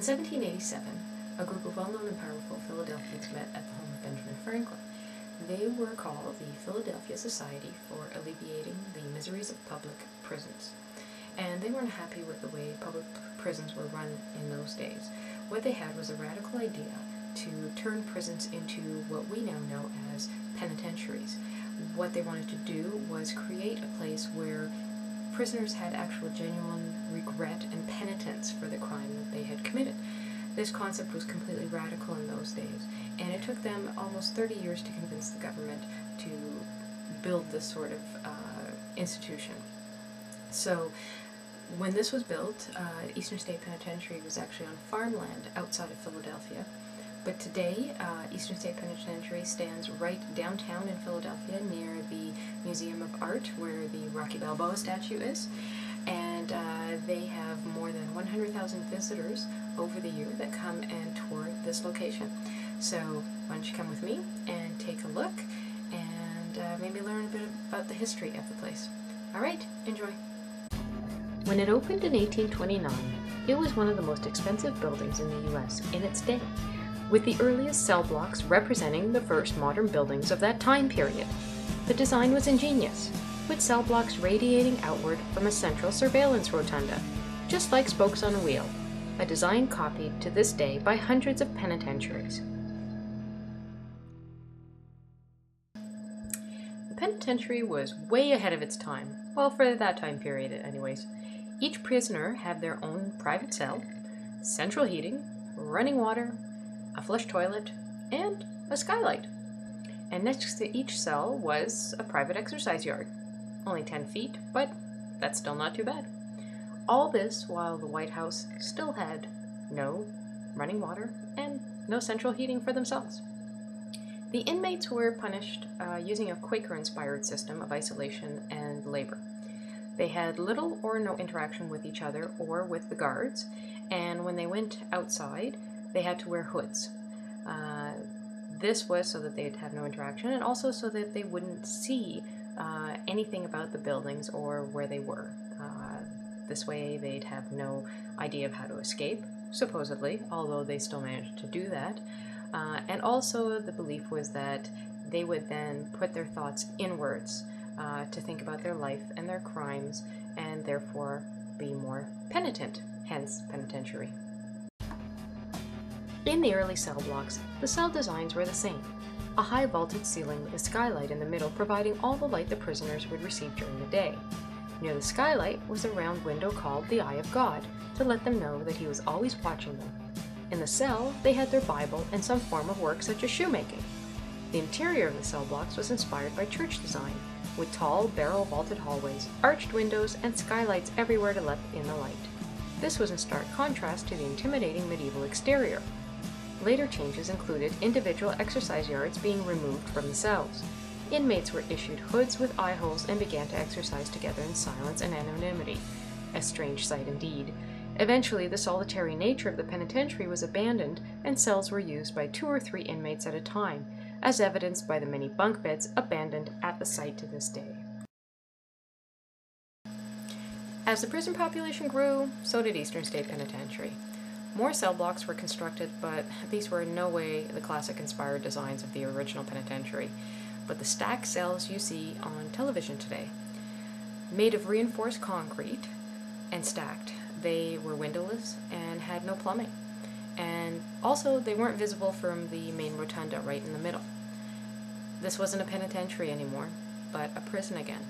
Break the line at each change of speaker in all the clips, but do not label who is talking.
1787, a group of well-known and powerful Philadelphians met at the home of Benjamin Franklin. They were called the Philadelphia Society for Alleviating the Miseries of Public Prisons. And they weren't happy with the way public prisons were run in those days. What they had was a radical idea to turn prisons into what we now know as penitentiaries. What they wanted to do was create a place where prisoners had actual genuine regret and penitence for the crime that they had committed. This concept was completely radical in those days, and it took them almost 30 years to convince the government to build this sort of institution. So when this was built, Eastern State Penitentiary was actually on farmland outside of Philadelphia. But today, Eastern State Penitentiary stands right downtown in Philadelphia near the Museum of Art, where the Rocky Balboa statue is. And they have more than 100,000 visitors over the year that come and tour this location. So why don't you come with me and take a look and maybe learn a bit about the history of the place. All right, enjoy. When it opened in 1829, it was one of the most expensive buildings in the U.S. in its day, with the earliest cell blocks representing the first modern buildings of that time period. The design was ingenious, with cell blocks radiating outward from a central surveillance rotunda, just like spokes on a wheel, a design copied to this day by hundreds of penitentiaries. The penitentiary was way ahead of its time, well, for that time period anyways. Each prisoner had their own private cell, central heating, running water, a flush toilet, and a skylight. And next to each cell was a private exercise yard. Only 10 feet, but that's still not too bad. All this while the White House still had no running water and no central heating for themselves. The inmates were punished using a Quaker-inspired system of isolation and labor. They had little or no interaction with each other or with the guards, and when they went outside, they had to wear hoods. This was so that they'd have no interaction, and also so that they wouldn't see anything about the buildings or where they were. This way they'd have no idea of how to escape, supposedly, although they still managed to do that. And also the belief was that they would then put their thoughts inwards to think about their life and their crimes, and therefore be more penitent, hence penitentiary. In the early cell blocks, the cell designs were the same. A high vaulted ceiling with a skylight in the middle providing all the light the prisoners would receive during the day. Near the skylight was a round window called the Eye of God, to let them know that he was always watching them. In the cell, they had their Bible and some form of work such as shoemaking. The interior of the cell blocks was inspired by church design, with tall, barrel-vaulted hallways, arched windows, and skylights everywhere to let in the light. This was in stark contrast to the intimidating medieval exterior. Later changes included individual exercise yards being removed from the cells. Inmates were issued hoods with eye holes and began to exercise together in silence and anonymity. A strange sight indeed. Eventually, the solitary nature of the penitentiary was abandoned, and cells were used by 2 or 3 inmates at a time, as evidenced by the many bunk beds abandoned at the site to this day. As the prison population grew, so did Eastern State Penitentiary. More cell blocks were constructed, but these were in no way the classic inspired designs of the original penitentiary, but the stacked cells you see on television today. Made of reinforced concrete and stacked, they were windowless and had no plumbing. And also, they weren't visible from the main rotunda right in the middle. This wasn't a penitentiary anymore, but a prison again.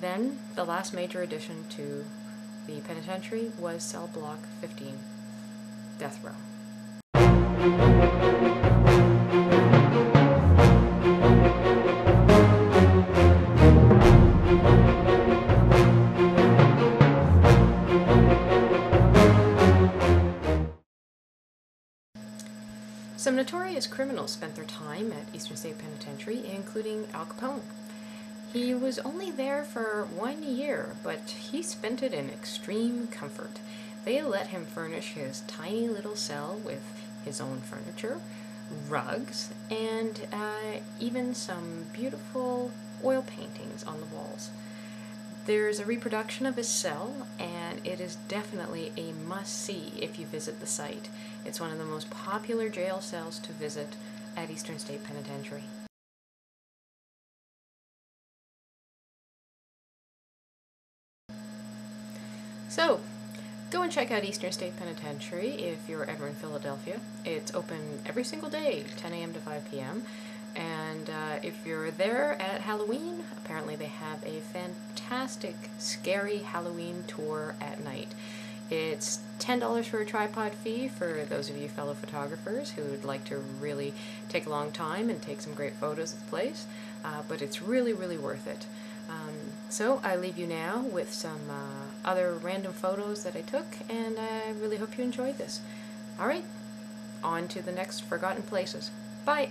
Then, the last major addition to the penitentiary was cell block 15, death row. Some notorious criminals spent their time at Eastern State Penitentiary, including Al Capone. He was only there for 1 year, but he spent it in extreme comfort. They let him furnish his tiny little cell with his own furniture, rugs, and even some beautiful oil paintings on the walls. There's a reproduction of his cell, and it is definitely a must-see if you visit the site. It's one of the most popular jail cells to visit at Eastern State Penitentiary. So, go and check out Eastern State Penitentiary if you're ever in Philadelphia. It's open every single day, 10 a.m. to 5 p.m. And if you're there at Halloween, apparently they have a fantastic, scary Halloween tour at night. It's $10 for a tripod fee for those of you fellow photographers who would like to really take a long time and take some great photos of the place, but it's really, really worth it. So I leave you now with some other random photos that I took, and I really hope you enjoyed this. Alright, on to the next Forgotten Places. Bye!